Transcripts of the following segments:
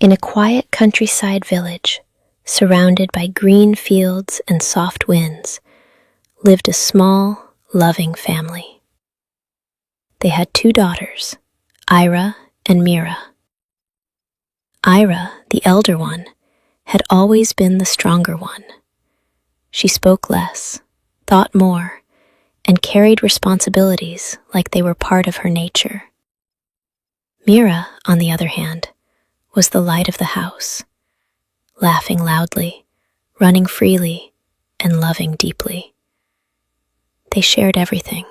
In a quiet countryside village, surrounded by green fields and soft winds, lived a small, loving family. They had 2 daughters, Ira and Mira. Ira, the elder one, had always been the stronger one. She spoke less, thought more, and carried responsibilities like they were part of her nature. Mira, on the other hand, was the light of the house, laughing loudly, running freely, and loving deeply. They shared everything: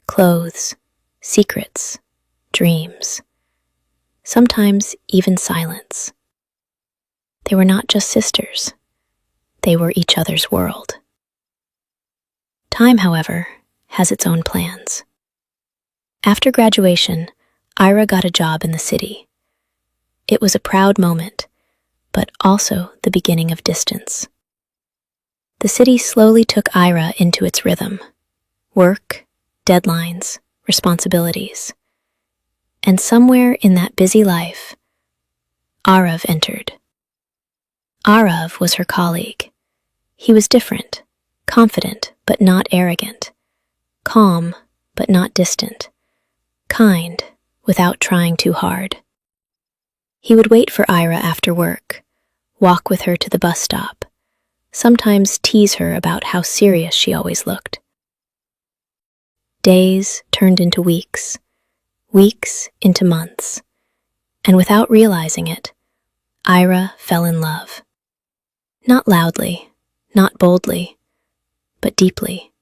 clothes, secrets, dreams, sometimes even silence. They were not just sisters, they were each other's world. Time, however, has its own plans. After graduation, Ira got a job in the city. It was a proud moment, but also the beginning of distance. The city slowly took Ira into its rhythm: work, deadlines, responsibilities. And somewhere in that busy life, Arav entered. Arav was her colleague. He was different, confident but not arrogant, calm but not distant, kind without trying too hard. He would wait for Ira after work, walk with her to the bus stop, sometimes tease her about how serious she always looked. Days turned into weeks, weeks into months, and without realizing it, Ira fell in love. Not loudly, not boldly, but deeply.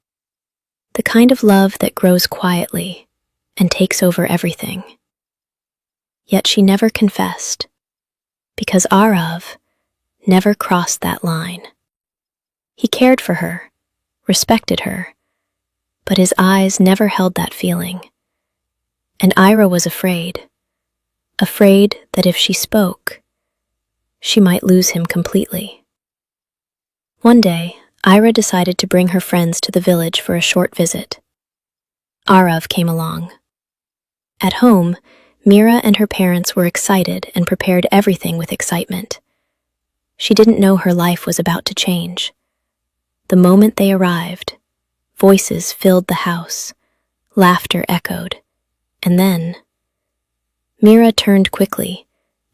The kind of love that grows quietly and takes over everything. Yet she never confessed, because Arav never crossed that line. He cared for her, respected her, but his eyes never held that feeling. And Ira was afraid that if she spoke, she might lose him completely. One day, Ira decided to bring her friends to the village for a short visit. Arav came along. At home, Mira and her parents were excited and prepared everything with excitement. She didn't know her life was about to change. The moment they arrived, voices filled the house, laughter echoed, and then Mira turned quickly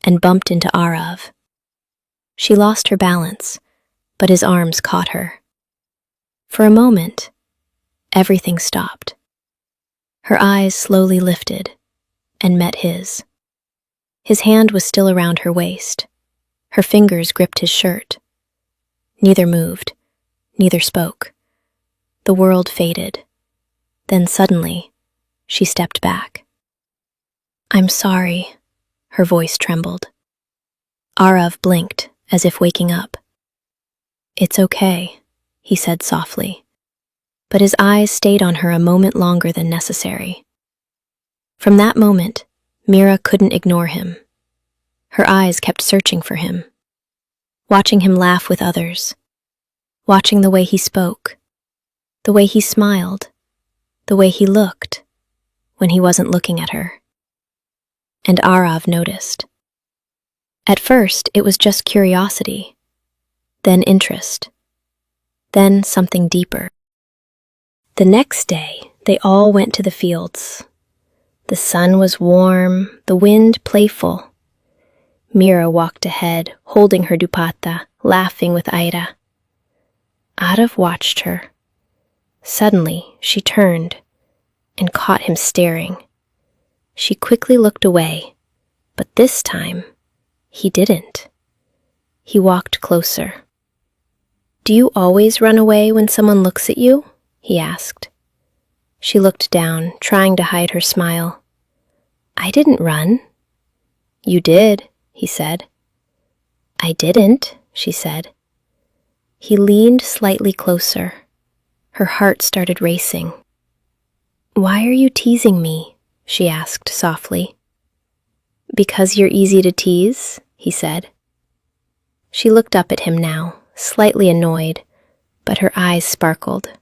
and bumped into Arav. She lost her balance, but his arms caught her. For a moment, everything stopped. Her eyes slowly lifted and met his. His hand was still around her waist. Her fingers gripped his shirt. Neither moved, neither spoke. The world faded. Then suddenly, she stepped back. "I'm sorry," her voice trembled. Arav blinked, as if waking up. "It's okay," he said softly, but his eyes stayed on her a moment longer than necessary. From that moment, Mira couldn't ignore him. Her eyes kept searching for him, watching him laugh with others, watching the way he spoke, the way he smiled, the way he looked when he wasn't looking at her. And Arav noticed. At first, it was just curiosity, then interest, then something deeper. The next day, they all went to the fields. The sun was warm, the wind playful. Mira walked ahead, holding her dupatta, laughing with Ira. Arav watched her. Suddenly, she turned and caught him staring. She quickly looked away, but this time, he didn't. He walked closer. "Do you always run away when someone looks at you?" he asked. She looked down, trying to hide her smile. "I didn't run." "You did," he said. "I didn't," she said. He leaned slightly closer. Her heart started racing. "Why are you teasing me?" she asked softly. "Because you're easy to tease," he said. She looked up at him now, slightly annoyed, but her eyes sparkled.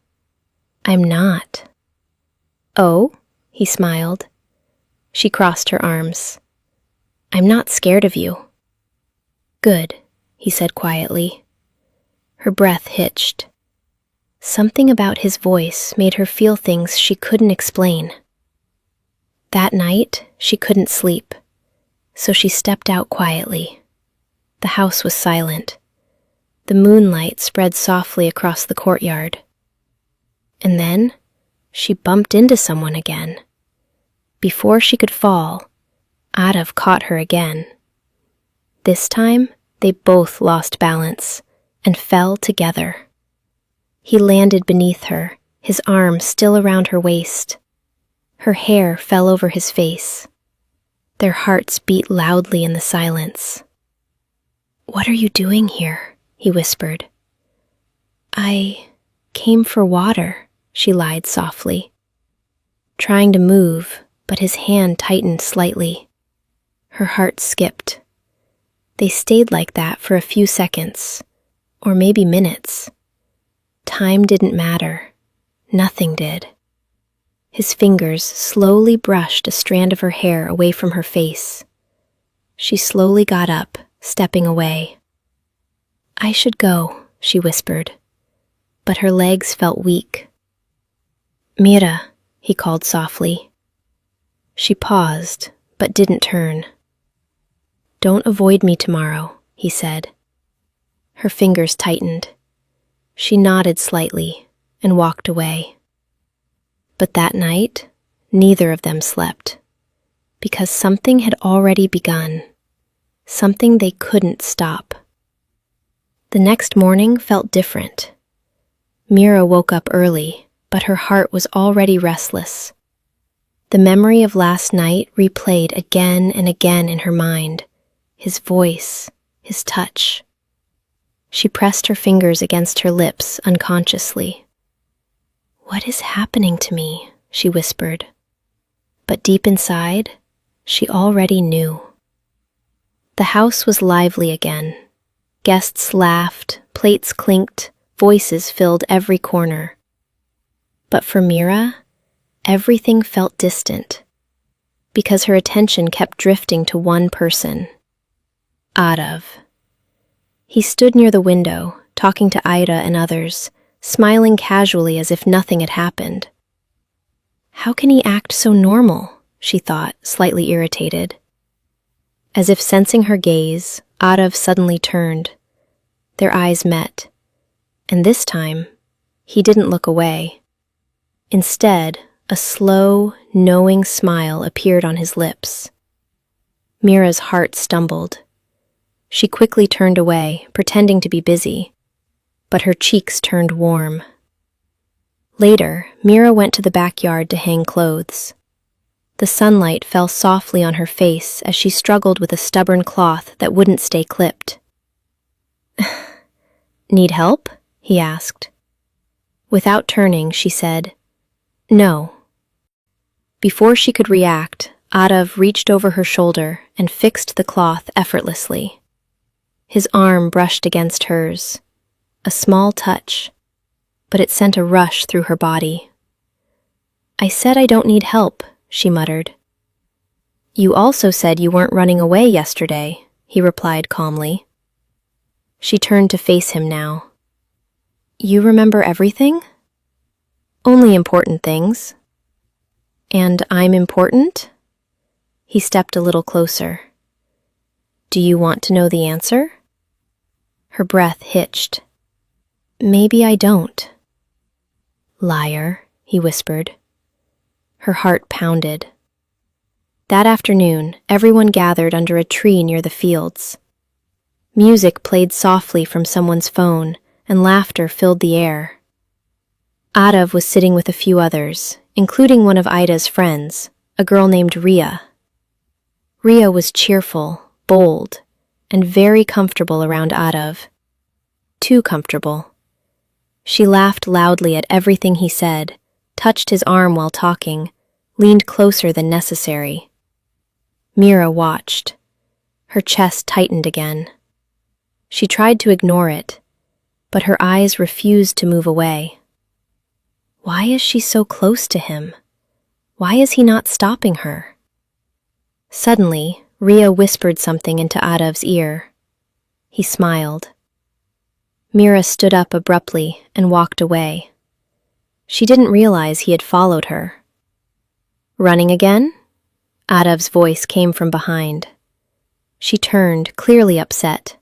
"I'm not." "Oh?" he smiled. She crossed her arms. "I'm not scared of you. Good, he said quietly. Her breath hitched. Something about his voice made her feel things she couldn't explain. That night, she couldn't sleep, so she stepped out quietly. The house was silent. The moonlight spread softly across the courtyard. And then, she bumped into someone again. Before she could fall, Arav caught her again. This time, they both lost balance and fell together. He landed beneath her, his arm still around her waist. Her hair fell over his face. Their hearts beat loudly in the silence. "What are you doing here?" he whispered. "I came for water," she lied softly. Trying to move, but his hand tightened slightly. Her heart skipped. They stayed like that for a few seconds, or maybe minutes. Time didn't matter. Nothing did. His fingers slowly brushed a strand of her hair away from her face. She slowly got up, stepping away. "I should go," she whispered, but her legs felt weak. "Mira," he called softly. She paused, but didn't turn. "Don't avoid me tomorrow," he said. Her fingers tightened. She nodded slightly and walked away. But that night, neither of them slept, because something had already begun, something they couldn't stop. The next morning felt different. Mira woke up early, but her heart was already restless. The memory of last night replayed again and again in her mind, his voice, his touch. She pressed her fingers against her lips unconsciously. "What is happening to me?" she whispered. But deep inside, she already knew. The house was lively again. Guests laughed, plates clinked, voices filled every corner. But for Mira, everything felt distant, because her attention kept drifting to one person, Arav. He stood near the window, talking to Ida and others, smiling casually as if nothing had happened. How can he act so normal? She thought, slightly irritated. As if sensing her gaze, Arav suddenly turned. Their eyes met, and this time, he didn't look away. Instead, a slow, knowing smile appeared on his lips. Mira's heart stumbled. She quickly turned away, pretending to be busy, but her cheeks turned warm. Later, Mira went to the backyard to hang clothes. The sunlight fell softly on her face as she struggled with a stubborn cloth that wouldn't stay clipped. "Need help?" he asked. Without turning, she said, "No." Before she could react, Arav reached over her shoulder and fixed the cloth effortlessly. His arm brushed against hers. A small touch, but it sent a rush through her body. "I said I don't need help," she muttered. "You also said you weren't running away yesterday," he replied calmly. She turned to face him now. "You remember everything?" "Only important things." "And I'm important?" He stepped a little closer. "Do you want to know the answer?" Her breath hitched. "Maybe I don't." "Liar," he whispered. Her heart pounded. That afternoon, everyone gathered under a tree near the fields. Music played softly from someone's phone, and laughter filled the air. Arav was sitting with a few others, including one of Ida's friends, a girl named Ria. Ria was cheerful, bold, and very comfortable around Arav. Too comfortable. She laughed loudly at everything he said, touched his arm while talking, leaned closer than necessary. Mira watched. Her chest tightened again. She tried to ignore it, but her eyes refused to move away. Why is she so close to him? Why is he not stopping her? Suddenly, Ria whispered something into Arav's ear. He smiled. Mira stood up abruptly and walked away. She didn't realize he had followed her. "Running again?" Arav's voice came from behind. She turned, clearly upset.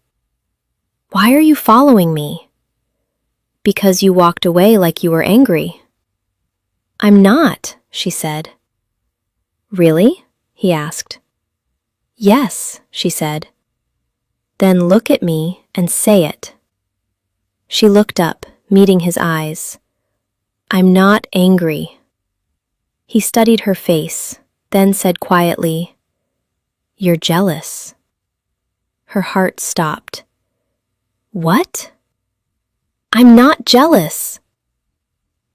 "Why are you following me?" "Because you walked away like you were angry." "I'm not," she said. "Really?" he asked. "Yes," she said. "Then look at me and say it." She looked up, meeting his eyes. "I'm not angry." He studied her face, then said quietly, "You're jealous." Her heart stopped. "What?" "I'm not jealous."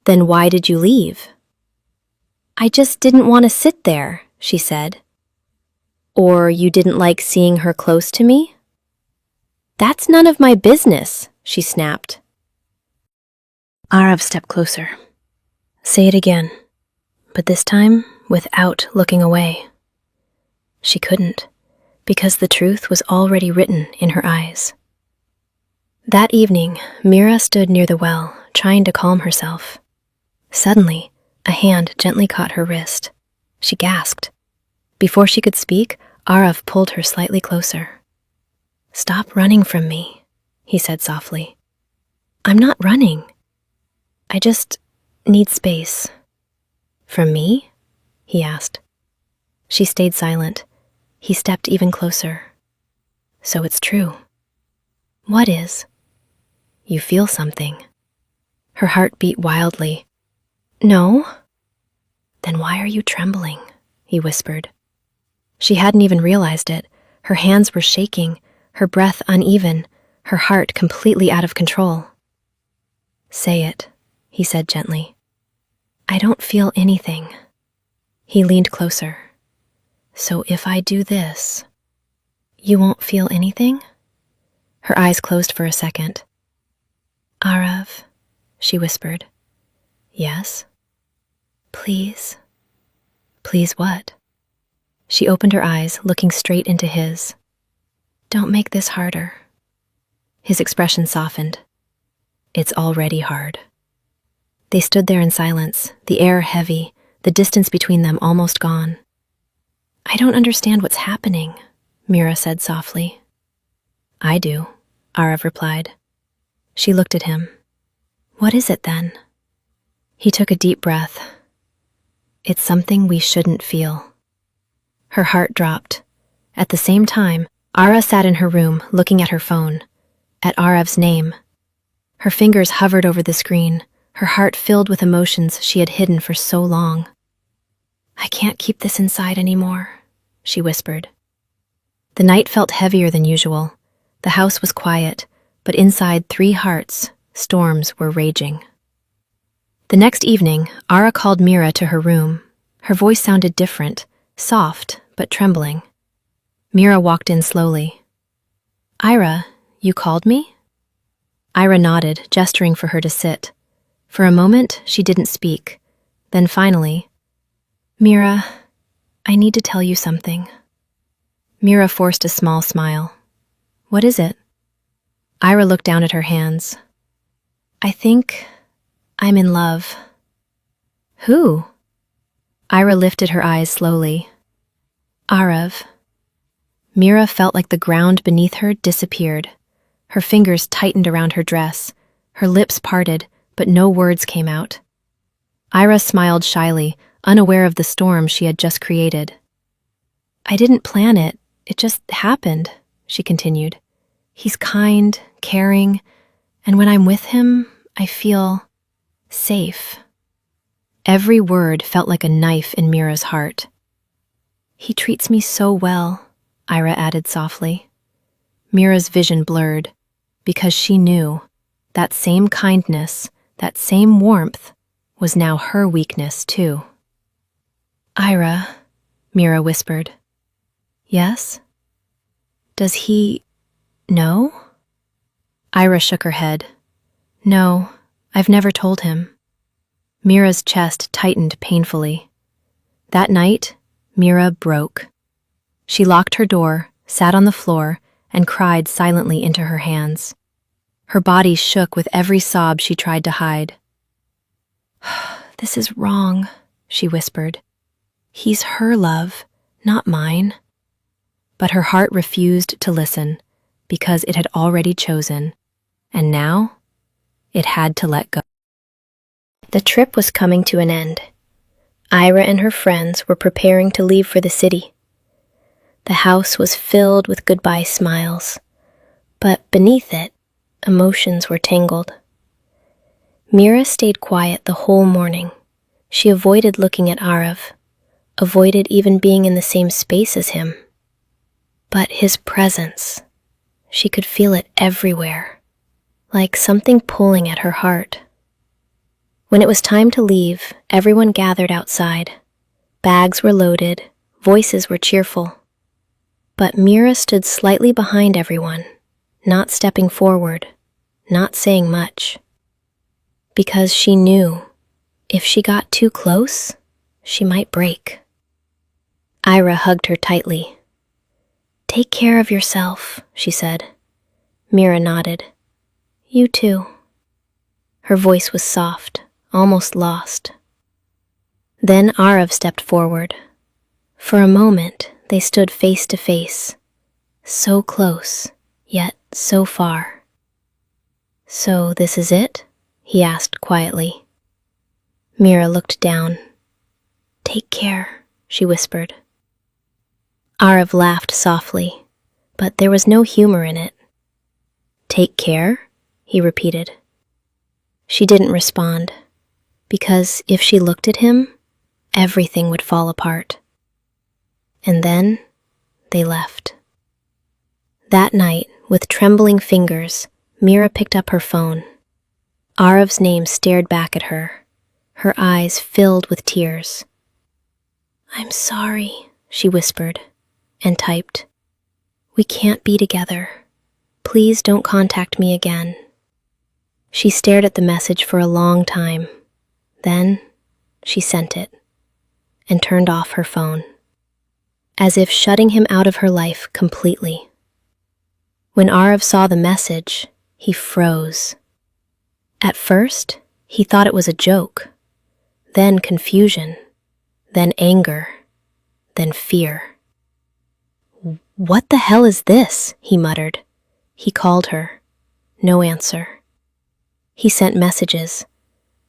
"Then why did you leave?" "I just didn't want to sit there," she said. "Or you didn't like seeing her close to me?" "That's none of my business," she snapped. Arav stepped closer. "Say it again, but this time without looking away." She couldn't, because the truth was already written in her eyes. That evening, Mira stood near the well, trying to calm herself. Suddenly, a hand gently caught her wrist. She gasped. Before she could speak, Arav pulled her slightly closer. "Stop running from me," he said softly. "I'm not running. I just need space." "From me?" he asked. She stayed silent. He stepped even closer. "So it's true." "What is?" "You feel something." Her heart beat wildly. "No." "Then why are you trembling?" he whispered. She hadn't even realized it. Her hands were shaking, her breath uneven, her heart completely out of control. "Say it," he said gently. "I don't feel anything." He leaned closer. "So if I do this, you won't feel anything?" Her eyes closed for a second. "Arav," she whispered. "Yes?" "Please." "Please what?" She opened her eyes, looking straight into his. "Don't make this harder." His expression softened. "It's already hard." They stood there in silence, the air heavy, the distance between them almost gone. "I don't understand what's happening," Mira said softly. "I do," Arav replied. She looked at him. "What is it then?" He took a deep breath. "It's something we shouldn't feel." Her heart dropped. At the same time, Ara sat in her room, looking at her phone, at Arav's name. Her fingers hovered over the screen, her heart filled with emotions she had hidden for so long. "I can't keep this inside anymore," she whispered. The night felt heavier than usual. The house was quiet, but inside 3 hearts, storms were raging. The next evening, Ara called Mira to her room. Her voice sounded different, soft but trembling. Mira walked in slowly. "Ira, you called me?" Ira nodded, gesturing for her to sit. For a moment, she didn't speak. Then finally, "Mira, I need to tell you something." Mira forced a small smile. "What is it?" Ira looked down at her hands. "I think I'm in love." "Who?" Ira lifted her eyes slowly. "Arav." Mira felt like the ground beneath her disappeared. Her fingers tightened around her dress. Her lips parted, but no words came out. Ira smiled shyly, unaware of the storm she had just created. "I didn't plan it. It just happened," she continued. "He's kind, caring, and when I'm with him, I feel safe." Every word felt like a knife in Mira's heart. "He treats me so well," Ira added softly. Mira's vision blurred, because she knew that same kindness, that same warmth, was now her weakness too. "Ira," Mira whispered. "Yes?" "Does he know?" Ira shook her head. "No, I've never told him." Mira's chest tightened painfully. That night, Mira broke. She locked her door, sat on the floor, and cried silently into her hands. Her body shook with every sob she tried to hide. "This is wrong," she whispered. "He's her love, not mine." But her heart refused to listen because it had already chosen, and now it had to let go. The trip was coming to an end. Ira and her friends were preparing to leave for the city. The house was filled with goodbye smiles, but beneath it, emotions were tangled. Mira stayed quiet the whole morning. She avoided looking at Arav, avoided even being in the same space as him. But his presence, she could feel it everywhere, like something pulling at her heart. When it was time to leave, everyone gathered outside. Bags were loaded, voices were cheerful. But Mira stood slightly behind everyone, not stepping forward, not saying much. Because she knew, if she got too close, she might break. Ira hugged her tightly. "Take care of yourself," she said. Mira nodded. "You too." Her voice was soft, almost lost. Then Arav stepped forward. For a moment, they stood face to face, so close, yet so far. "So this is it?" he asked quietly. Mira looked down. "Take care," she whispered. Arav laughed softly, but there was no humor in it. "Take care?" he repeated. She didn't respond, because if she looked at him, everything would fall apart. And then they left. That night, with trembling fingers, Mira picked up her phone. Arav's name stared back at her, her eyes filled with tears. "I'm sorry," she whispered, and typed, "We can't be together. Please don't contact me again." She stared at the message for a long time. Then she sent it and turned off her phone, as if shutting him out of her life completely. When Arav saw the message, he froze. At first, he thought it was a joke, then confusion, then anger, then fear. "What the hell is this?" he muttered. He called her. No answer. He sent messages.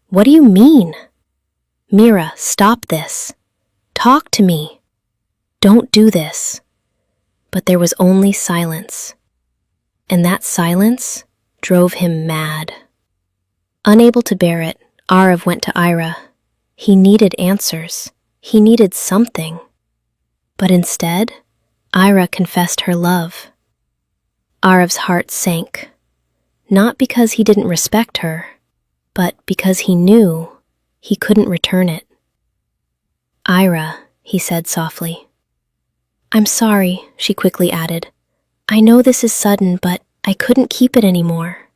"What do you mean? Mira, stop this. Talk to me. Don't do this." But there was only silence. And that silence drove him mad. Unable to bear it, Arav went to Ira. He needed answers. He needed something. But instead, Ira confessed her love. Arav's heart sank, not because he didn't respect her, but because he knew he couldn't return it. "Ira," he said softly. "I'm sorry," she quickly added. "I know this is sudden, but I couldn't keep it anymore."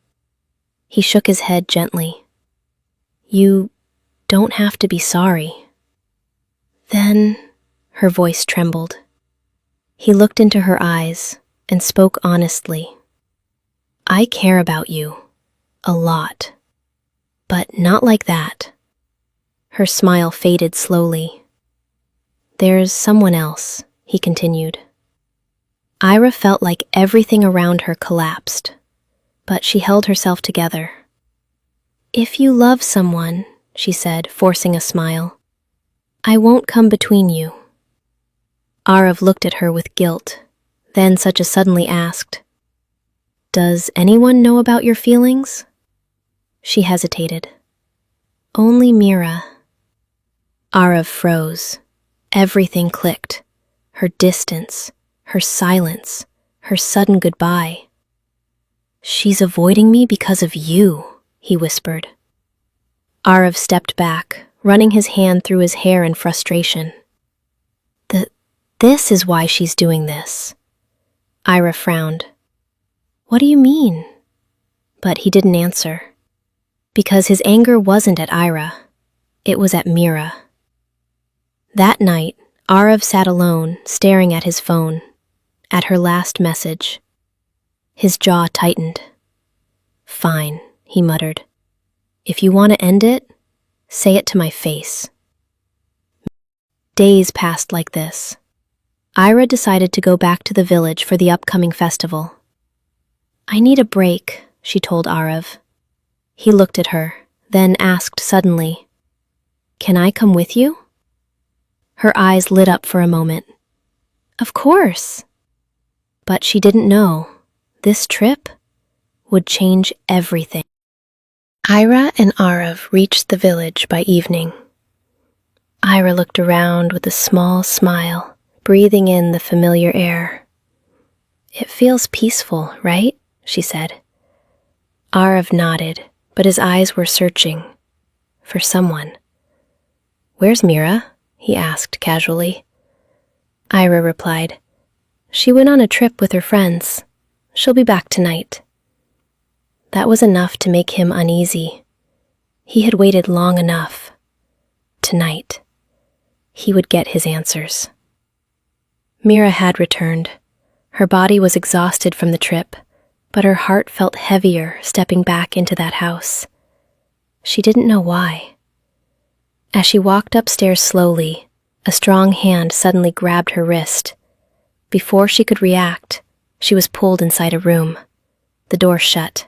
He shook his head gently. "You don't have to be sorry." Then her voice trembled. He looked into her eyes and spoke honestly. "I care about you, a lot, but not like that." Her smile faded slowly. "There's someone else," he continued. Ira felt like everything around her collapsed, but she held herself together. "If you love someone," she said, forcing a smile, "I won't come between you." Arav looked at her with guilt, then such as suddenly asked, "Does anyone know about your feelings?" She hesitated. "Only Mira." Arav froze. Everything clicked. Her distance, her silence, her sudden goodbye. "She's avoiding me because of you," he whispered. Arav stepped back, running his hand through his hair in frustration. This is why she's doing this." Ira frowned. "What do you mean?" But he didn't answer, because his anger wasn't at Ira, it was at Mira. That night, Arav sat alone, staring at his phone, at her last message. His jaw tightened. "Fine," he muttered. "If you want to end it, say it to my face." Days passed like this. Ira decided to go back to the village for the upcoming festival. "I need a break," she told Arav. He looked at her, then asked suddenly, "Can I come with you?" Her eyes lit up for a moment. "Of course." But she didn't know. This trip would change everything. Ira and Arav reached the village by evening. Ira looked around with a small smile, breathing in the familiar air. "It feels peaceful, right?" she said. Arav nodded, but his eyes were searching for someone. "Where's Mira?" he asked casually. Ira replied, "She went on a trip with her friends. She'll be back tonight." That was enough to make him uneasy. He had waited long enough. Tonight, he would get his answers. Mira had returned. Her body was exhausted from the trip, but her heart felt heavier stepping back into that house. She didn't know why. As she walked upstairs slowly, a strong hand suddenly grabbed her wrist. Before she could react, she was pulled inside a room. The door shut,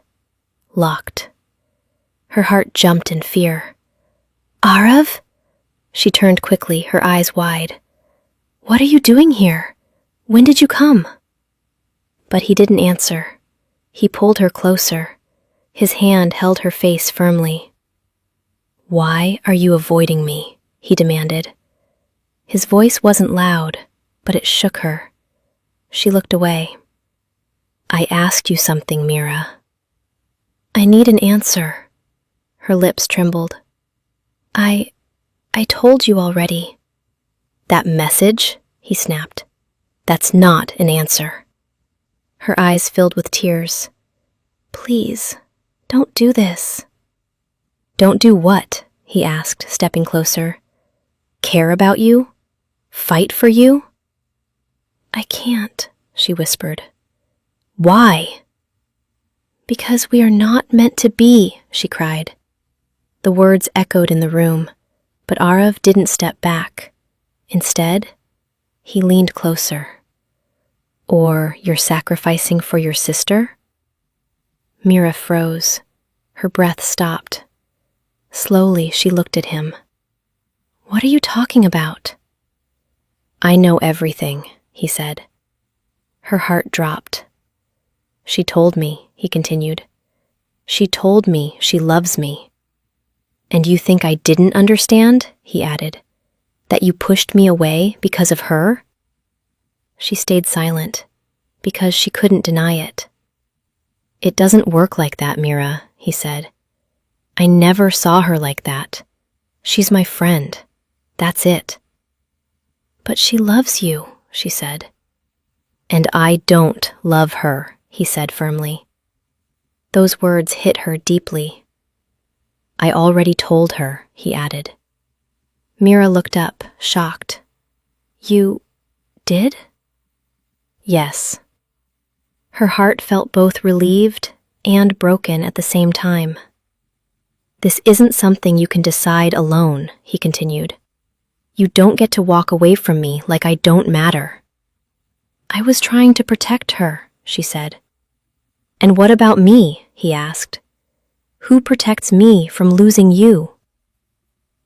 locked. Her heart jumped in fear. "Arav?" She turned quickly, her eyes wide. "What are you doing here? When did you come?" But he didn't answer. He pulled her closer. His hand held her face firmly. "Why are you avoiding me?" he demanded. His voice wasn't loud, but it shook her. She looked away. "I asked you something, Mira." "I need an answer." Her lips trembled. I told you already." "That message?" he snapped. "That's not an answer." Her eyes filled with tears. "Please, don't do this." "Don't do what?" he asked, stepping closer. "Care about you? Fight for you?" "I can't," she whispered. "Why?" "Because we are not meant to be," she cried. The words echoed in the room, but Arav didn't step back. Instead, he leaned closer. "Or you're sacrificing for your sister?" Mira froze. Her breath stopped. Slowly, she looked at him. "What are you talking about?" "I know everything," he said. Her heart dropped. "She told me," he continued. "She told me she loves me." "And you think I didn't understand?" he added. "That you pushed me away because of her?" She stayed silent, because she couldn't deny it. "It doesn't work like that, Mira," he said. "I never saw her like that. She's my friend. That's it." "But she loves you," she said. "And I don't love her," he said firmly. Those words hit her deeply. "I already told her," he added. Mira looked up, shocked. "You did?" "Yes." Her heart felt both relieved and broken at the same time. "This isn't something you can decide alone," he continued. "You don't get to walk away from me like I don't matter." "I was trying to protect her," she said. "And what about me?" he asked. "Who protects me from losing you?"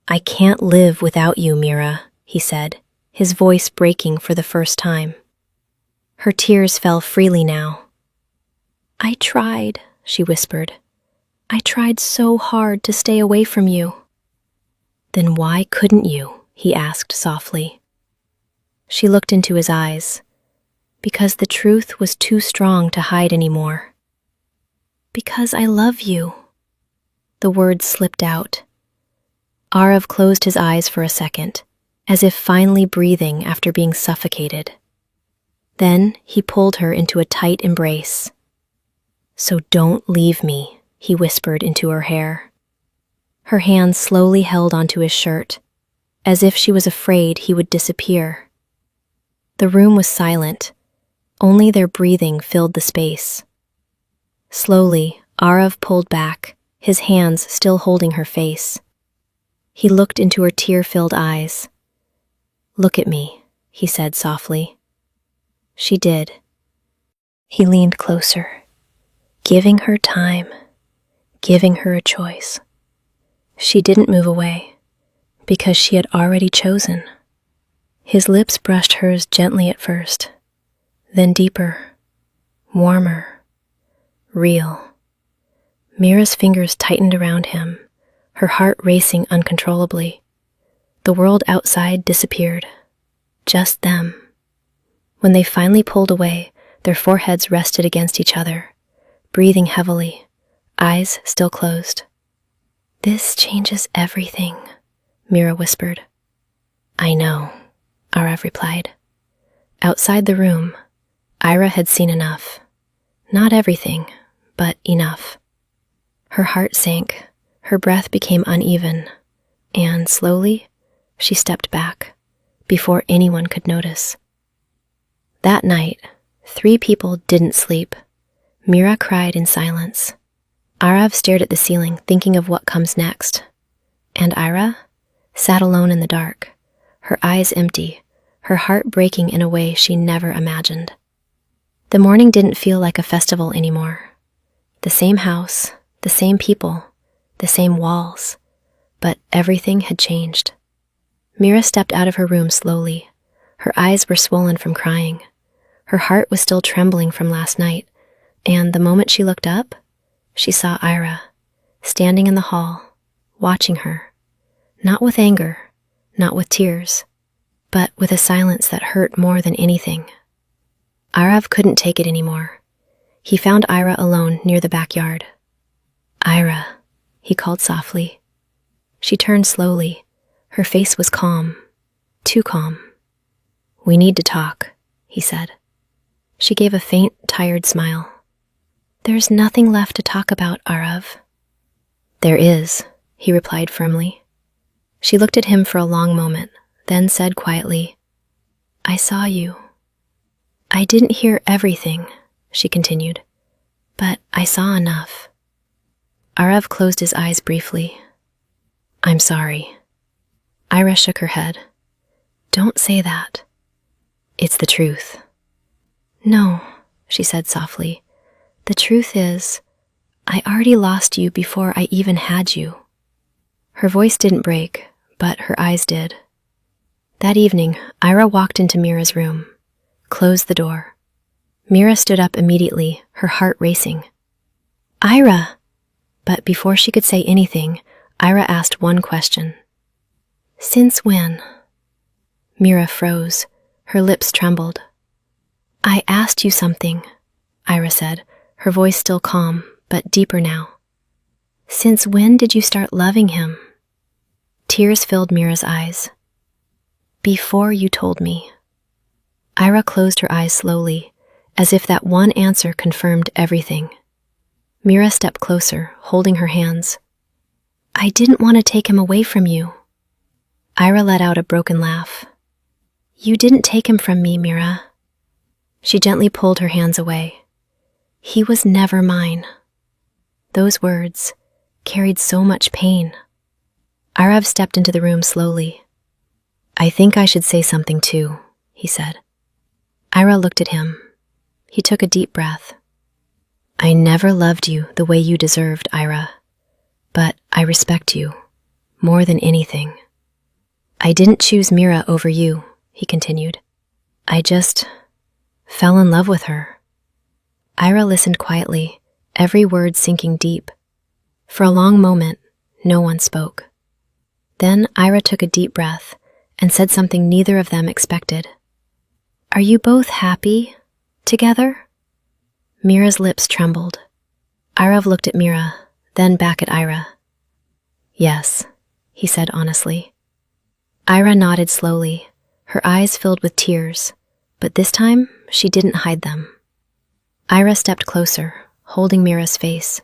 "I can't live without you, Mira," he said, his voice breaking for the first time. Her tears fell freely now. "I tried," she whispered. "I tried so hard to stay away from you." "Then why couldn't you?" he asked softly. She looked into his eyes. "Because the truth was too strong to hide anymore." "Because I love you." The words slipped out. Arav closed his eyes for a second, as if finally breathing after being suffocated. Then he pulled her into a tight embrace. "So don't leave me," he whispered into her hair. Her hands slowly held onto his shirt, as if she was afraid he would disappear. The room was silent. Only their breathing filled the space. Slowly, Arav pulled back, his hands still holding her face. He looked into her tear-filled eyes. "Look at me," he said softly. She did. He leaned closer, giving her time, giving her a choice. She didn't move away, because she had already chosen. His lips brushed hers gently at first, then deeper, warmer, real. Mira's fingers tightened around him, her heart racing uncontrollably. The world outside disappeared. Just them. When they finally pulled away, their foreheads rested against each other, breathing heavily, eyes still closed. "This changes everything," Mira whispered. "I know," Arav replied. Outside the room, Ira had seen enough. Not everything, but enough. Her heart sank, her breath became uneven, and slowly, she stepped back, before anyone could notice. That night, 3 people didn't sleep. Mira cried in silence. Arav stared at the ceiling, thinking of what comes next. And Ira sat alone in the dark, her eyes empty, her heart breaking in a way she never imagined. The morning didn't feel like a festival anymore. The same house, the same people, the same walls, but everything had changed. Mira stepped out of her room slowly. Her eyes were swollen from crying. Her heart was still trembling from last night, and the moment she looked up, she saw Ira, standing in the hall, watching her, not with anger, not with tears, but with a silence that hurt more than anything. Arav couldn't take it anymore. He found Ira alone near the backyard. "Ira," he called softly. She turned slowly. Her face was calm, too calm. "We need to talk," he said. She gave a faint, tired smile. "There's nothing left to talk about, Arav." "There is," he replied firmly. She looked at him for a long moment, then said quietly, "I saw you." "I didn't hear everything," she continued, "but I saw enough." Arav closed his eyes briefly. "I'm sorry." Ira shook her head. "Don't say that. It's the truth." "No," she said softly. "The truth is, I already lost you before I even had you." Her voice didn't break, but her eyes did. That evening, Ira walked into Mira's room, closed the door. Mira stood up immediately, her heart racing. "Ira!" But before she could say anything, Ira asked one question. "Since when?" Mira froze. Her lips trembled. "I asked you something," Ira said, her voice still calm, but deeper now. "Since when did you start loving him?" Tears filled Mira's eyes. "Before you told me." Ira closed her eyes slowly, as if that one answer confirmed everything. Mira stepped closer, holding her hands. "I didn't want to take him away from you." Ira let out a broken laugh. "You didn't take him from me, Mira." She gently pulled her hands away. "He was never mine." Those words carried so much pain. Arav stepped into the room slowly. "I think I should say something too," he said. Ira looked at him. He took a deep breath. "I never loved you the way you deserved, Ira, but I respect you more than anything. I didn't choose Mira over you," he continued. "I just fell in love with her." Ira listened quietly, every word sinking deep. For a long moment, no one spoke. Then Ira took a deep breath and said something neither of them expected. "Are you both happy together?" Mira's lips trembled. Arav looked at Mira, then back at Ira. "Yes," he said honestly. Ira nodded slowly, her eyes filled with tears, but this time she didn't hide them. Ira stepped closer, holding Mira's face.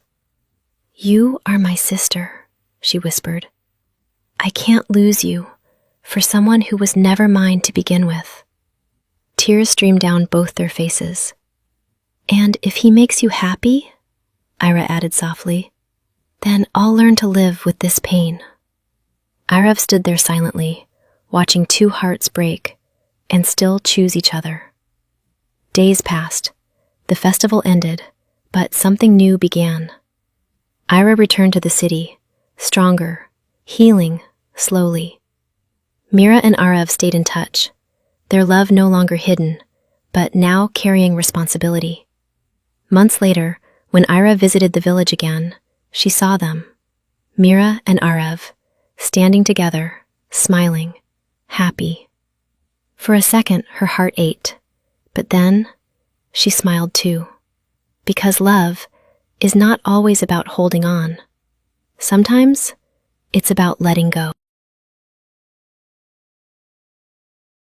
"You are my sister," she whispered. "I can't lose you for someone who was never mine to begin with." Tears streamed down both their faces. "And if he makes you happy?" Ira added softly. Then I'll learn to live with this pain. Irav stood there silently, watching two hearts break and still choose each other. Days passed. The festival ended, but something new began. Ira returned to the city, stronger, healing slowly. Mira and Arav stayed in touch, their love no longer hidden, but now carrying responsibility. Months later, when Ira visited the village again, she saw them, Mira and Arav, standing together, smiling, happy. For a second, her heart ached, but then she smiled too. Because love is not always about holding on. Sometimes it's about letting go.